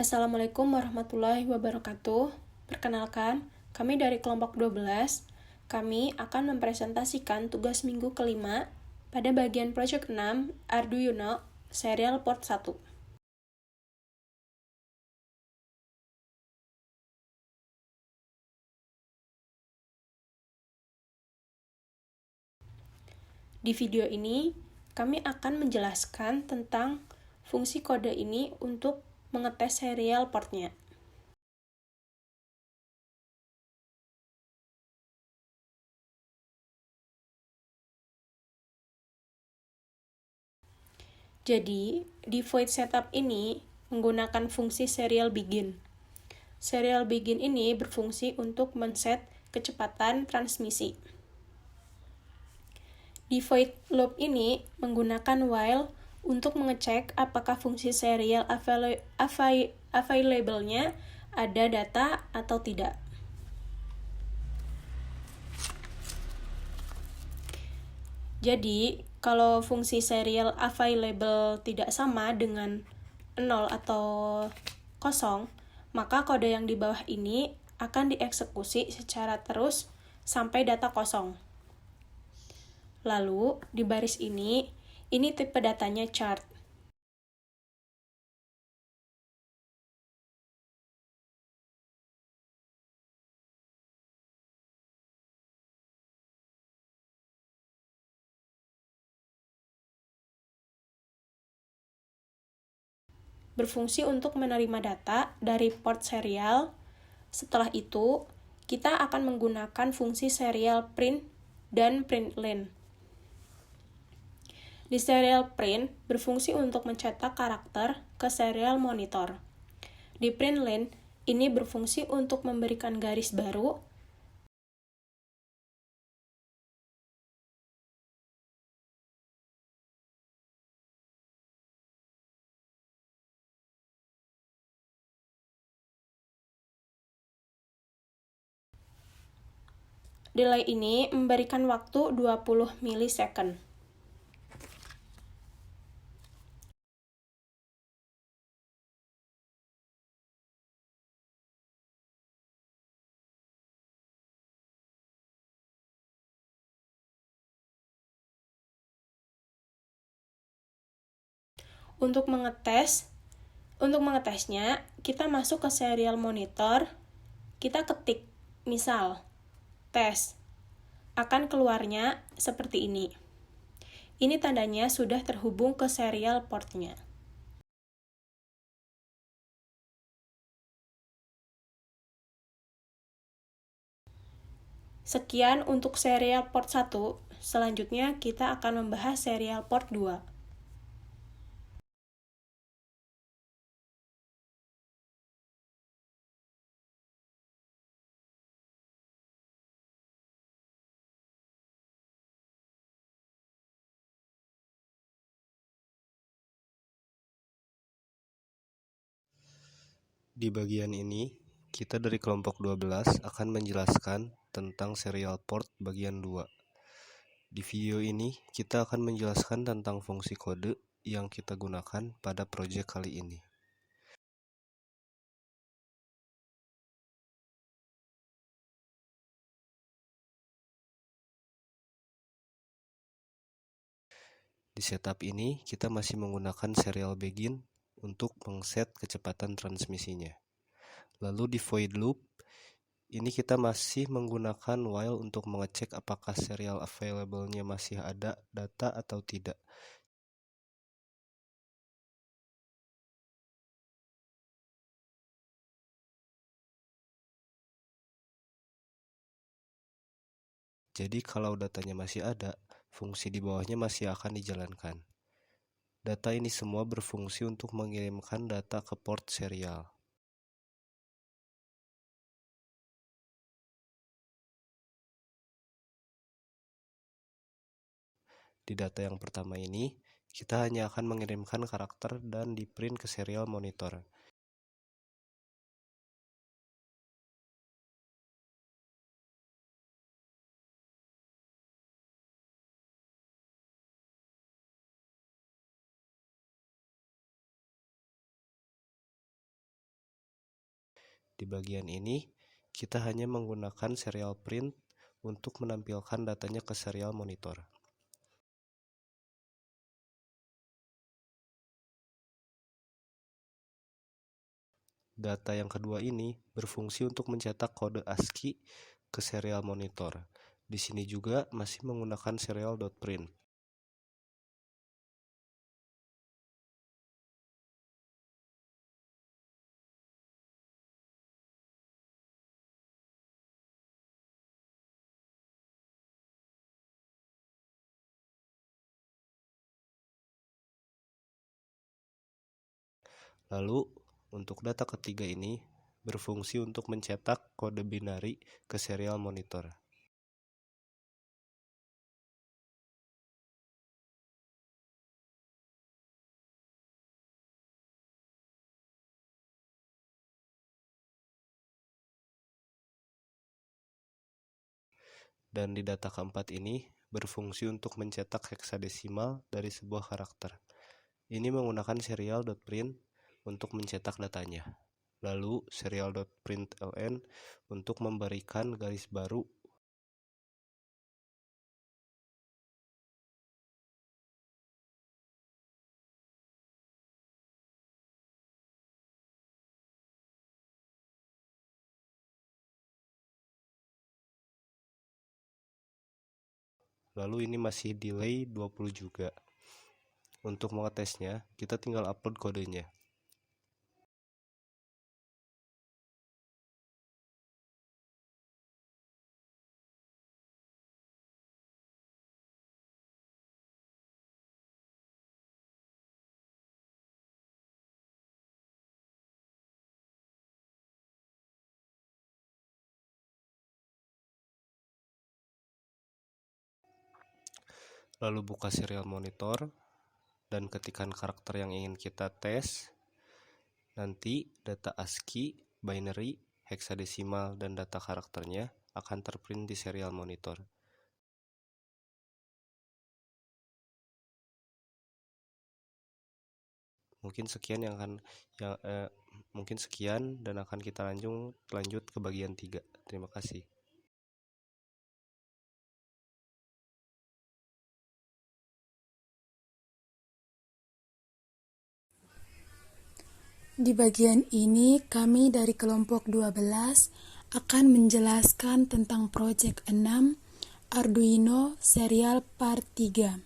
Assalamualaikum warahmatullahi wabarakatuh. Perkenalkan, kami dari kelompok 12. Kami akan mempresentasikan tugas minggu kelima pada bagian Project 6 Arduino Serial Port 1. Di video ini, kami akan menjelaskan tentang fungsi kode ini untuk mengetes serial portnya. Jadi, di void setup ini menggunakan fungsi serial begin. Serial begin ini berfungsi untuk men-set kecepatan transmisi. Di void loop ini menggunakan while untuk mengecek apakah fungsi serial available-nya ada data atau tidak. Jadi, kalau fungsi serial available tidak sama dengan 0 atau 0, maka kode yang di bawah ini akan dieksekusi secara terus sampai data kosong. Lalu, di baris ini tipe datanya chart. Berfungsi untuk menerima data dari port serial. Setelah itu, kita akan menggunakan fungsi serial print dan println. Di serial print berfungsi untuk mencetak karakter ke serial monitor. Di println, ini berfungsi untuk memberikan garis baru delay ini memberikan waktu 20 milisecond. Untuk mengetesnya, kita masuk ke serial monitor, kita ketik, misal, tes. Akan keluarnya seperti ini. Ini tandanya sudah terhubung ke serial portnya. Sekian untuk serial port 1. Selanjutnya kita akan membahas serial port 2. Di bagian ini, kita dari kelompok 12 akan menjelaskan tentang serial port bagian 2. Di video ini, kita akan menjelaskan tentang fungsi kode yang kita gunakan pada proyek kali ini. Di setup ini, kita masih menggunakan serial begin untuk mengset kecepatan transmisinya. Lalu di void loop, ini kita masih menggunakan while untuk mengecek apakah serial available-nya masih ada data atau tidak. Jadi kalau datanya masih ada, fungsi di bawahnya masih akan dijalankan. Data ini semua berfungsi untuk mengirimkan data ke port serial. Di data yang pertama ini, kita hanya akan mengirimkan karakter dan di print ke serial monitor. Di bagian ini, kita hanya menggunakan serial print untuk menampilkan datanya ke serial monitor. Data yang kedua ini berfungsi untuk mencetak kode ASCII ke serial monitor. Di sini juga masih menggunakan serial.print. Lalu, untuk data ketiga ini berfungsi untuk mencetak kode binari ke serial monitor. Dan di data keempat ini berfungsi untuk mencetak heksadesimal dari sebuah karakter. Ini menggunakan serial.print untuk mencetak datanya. Lalu serial.println untuk memberikan garis baru. Lalu ini masih delay 20 juga. Untuk mengetesnya, kita tinggal upload kodenya. Lalu buka serial monitor dan ketikkan karakter yang ingin kita tes. Nanti data ASCII, binary, heksadesimal, dan data karakternya akan terprint di serial monitor. Mungkin sekian dan akan kita lanjut ke bagian 3. Terima kasih. Di bagian ini kami dari kelompok 12 akan menjelaskan tentang proyek 6 Arduino serial part 3.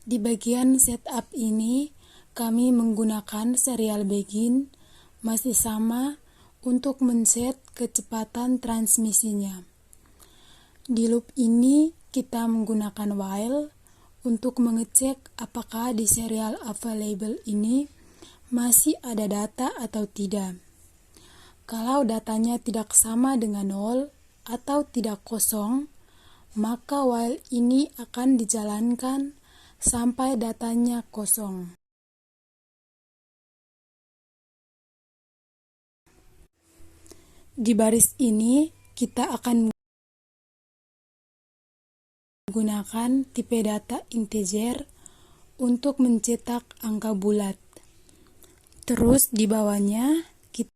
Di bagian setup ini kami menggunakan serial begin masih sama untuk men-set kecepatan transmisinya. Di loop ini kita menggunakan while untuk mengecek apakah di serial available ini masih ada data atau tidak. Kalau datanya tidak sama dengan 0 atau tidak kosong, maka while ini akan dijalankan sampai datanya kosong. Di baris ini kita akan menggunakan tipe data integer untuk mencetak angka bulat. Terus di bawahnya kita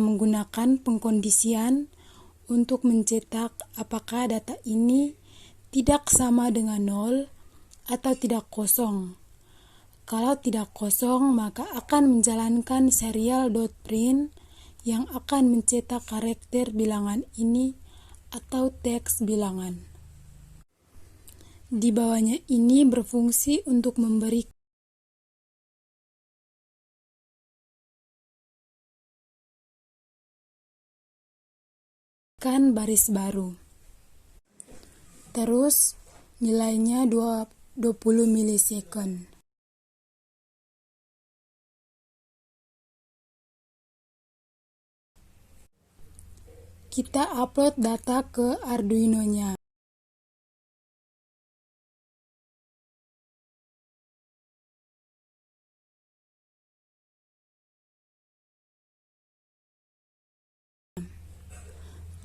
menggunakan pengkondisian untuk mencetak apakah data ini tidak sama dengan 0 atau tidak kosong. Kalau tidak kosong, maka akan menjalankan serial.print yang akan mencetak karakter bilangan ini atau teks bilangan. Di bawahnya ini berfungsi untuk memberikan baris baru. Terus nilainya 20 milisekund. Kita upload data ke Arduino-nya.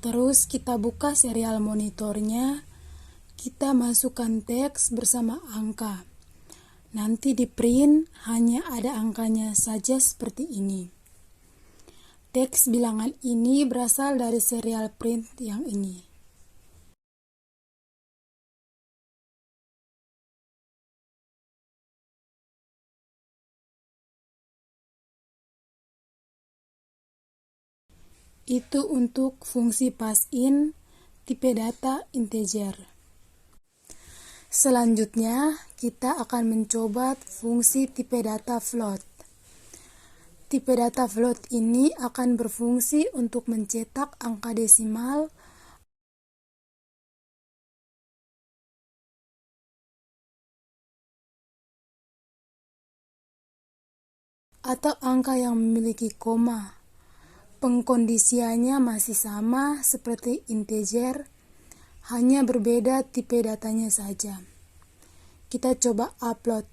Terus kita buka serial monitornya, kita masukkan teks bersama angka. Nanti di print hanya ada angkanya saja seperti ini. Teks bilangan ini berasal dari serial print yang ini. Itu untuk fungsi pass-in tipe data integer. Selanjutnya, kita akan mencoba fungsi tipe data float. Tipe data float ini akan berfungsi untuk mencetak angka desimal atau angka yang memiliki koma. Pengkondisiannya masih sama seperti integer, hanya berbeda tipe datanya saja. Kita coba upload.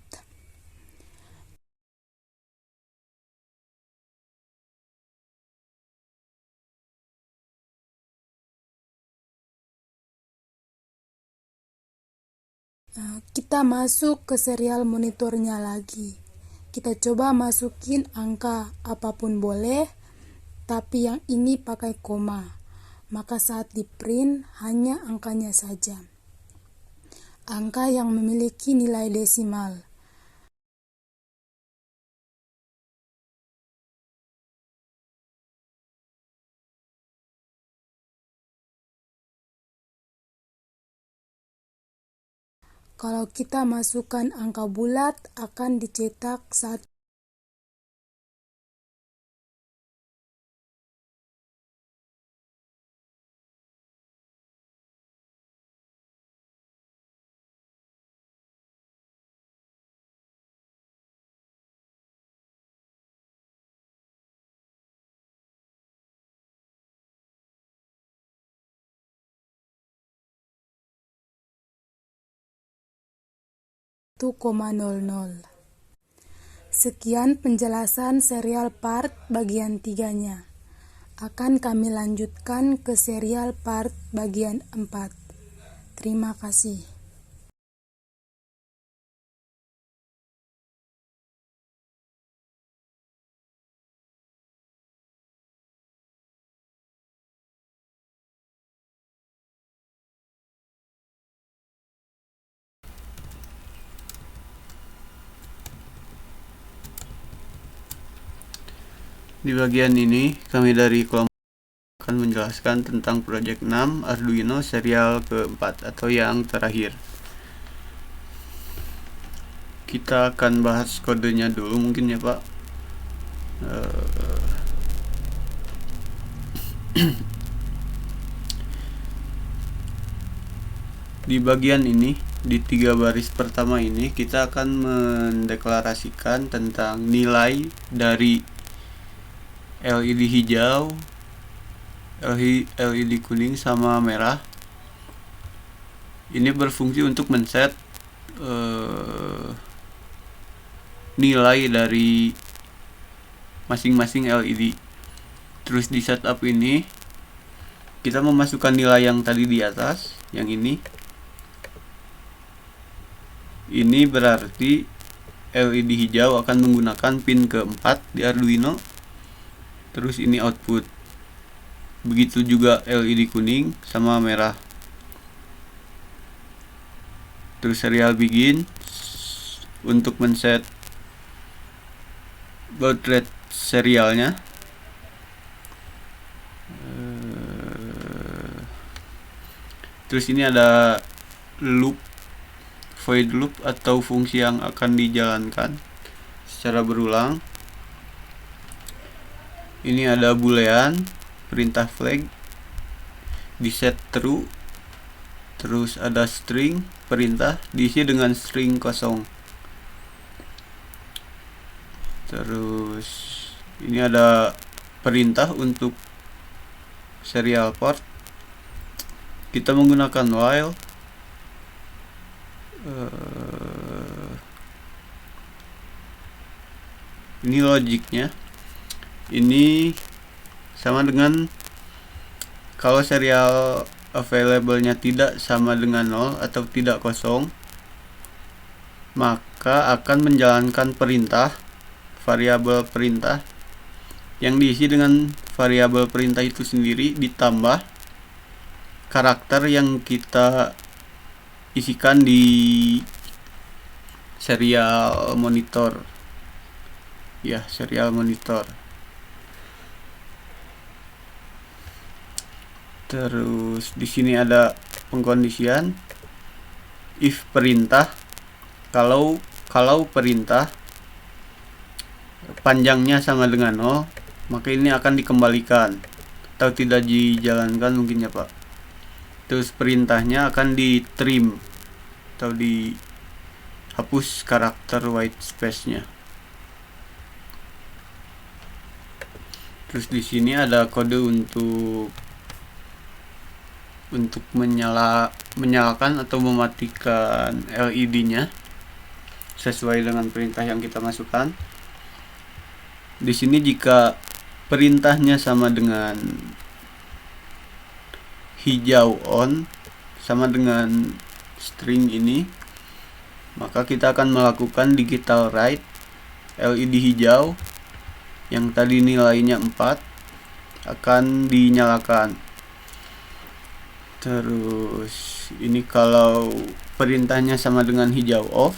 Kita masuk ke serial monitornya lagi. Kita coba masukin angka apapun boleh, tapi yang ini pakai koma. Maka saat di print hanya angkanya saja. Angka yang memiliki nilai desimal. Kalau kita masukkan angka bulat akan dicetak 1. Sekian penjelasan serial part bagian 3-nya. Akan kami lanjutkan ke serial part bagian 4. Terima kasih. Di bagian ini, kami dari kelompok akan menjelaskan tentang Project 6 Arduino serial keempat atau yang terakhir. Kita akan bahas kodenya dulu mungkin ya Pak. Di bagian ini, di 3 baris pertama ini, kita akan mendeklarasikan tentang nilai dari LED hijau, LED kuning sama merah. Ini berfungsi untuk men-set nilai dari masing-masing LED. Terus di setup ini kita memasukkan nilai yang tadi di atas, yang ini. Ini berarti LED hijau akan menggunakan pin keempat di Arduino. Terus ini output. Begitu juga LED kuning sama merah. Terus serial begin untuk men-set baud rate serialnya. Terus ini ada loop, void loop atau fungsi yang akan dijalankan secara berulang. Ini ada boolean, perintah flag, di set true, terus ada string, perintah diisi dengan string kosong. Terus ini ada perintah untuk serial port. Kita menggunakan while. Ini logiknya. Ini sama dengan kalau serial available-nya tidak sama dengan 0 atau tidak kosong, maka akan menjalankan perintah, variabel perintah yang diisi dengan variabel perintah itu sendiri ditambah karakter yang kita isikan di serial monitor. Ya, serial monitor. Terus di sini ada pengkondisian if perintah, kalau perintah panjangnya sama dengan 0, maka ini akan dikembalikan atau tidak dijalankan mungkin ya Pak. Terus perintahnya akan di trim atau dihapus karakter white space-nya. Terus di sini ada kode untuk menyalakan atau mematikan LED-nya sesuai dengan perintah yang kita masukkan. Di sini jika perintahnya sama dengan hijau on, sama dengan string ini, maka kita akan melakukan digital write LED hijau yang tadi nilainya 4 akan dinyalakan. Terus ini kalau perintahnya sama dengan hijau off,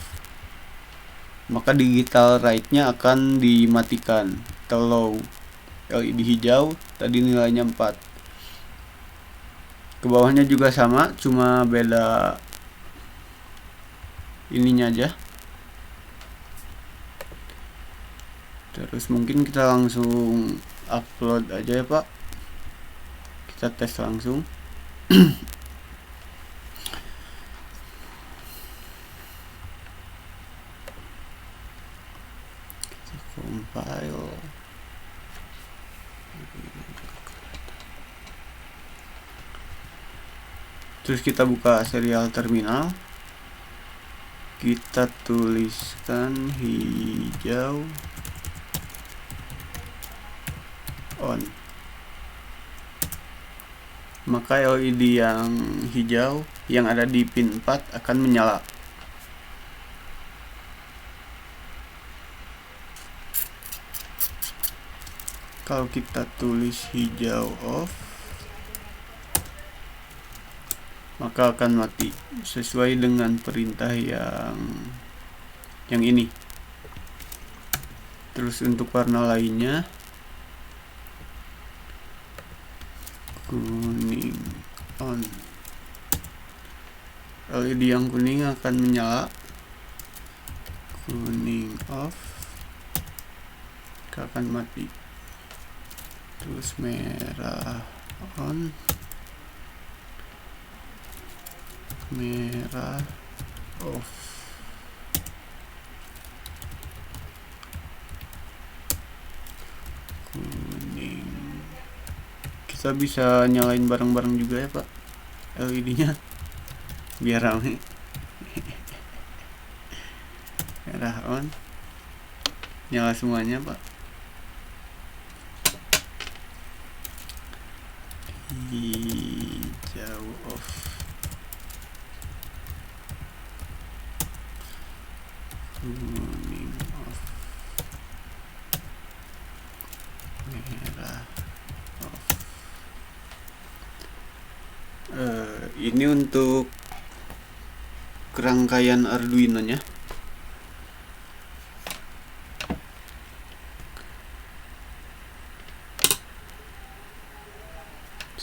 maka digital write-nya akan dimatikan. Kalau LED hijau tadi nilainya 4. Ke bawahnya juga sama, cuma beda ininya aja. Terus mungkin kita langsung upload aja ya Pak. Kita tes langsung. Compile. Terus kita buka serial terminal, kita tuliskan hijau on, maka LED yang hijau yang ada di pin 4 akan menyala. Kalau kita tulis hijau off, maka akan mati sesuai dengan perintah yang ini. Terus untuk warna lainnya, kuning on, LED yang kuning akan menyala, kuning off akan mati. Terus merah on, merah off. Kuning. Kita bisa nyalain bareng-bareng juga ya Pak LED-nya biar rame. Merah on, nyala semuanya Pak. Hijau off, kuning off, merah off. Ini untuk kerangkaian Arduino nya.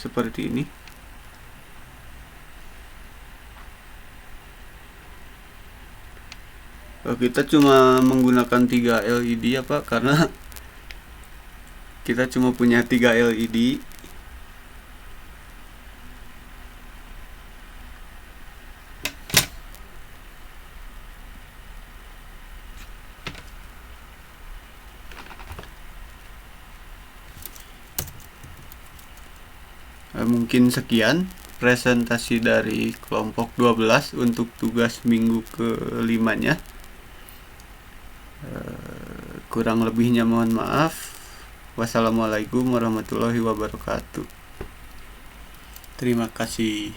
Seperti ini. Kita cuma menggunakan 3 LED ya Pak, karena kita cuma punya 3 LED. Mungkin sekian presentasi dari kelompok 12 untuk tugas minggu ke-5-nya. Kurang lebihnya mohon maaf. Wassalamualaikum warahmatullahi wabarakatuh. Terima kasih.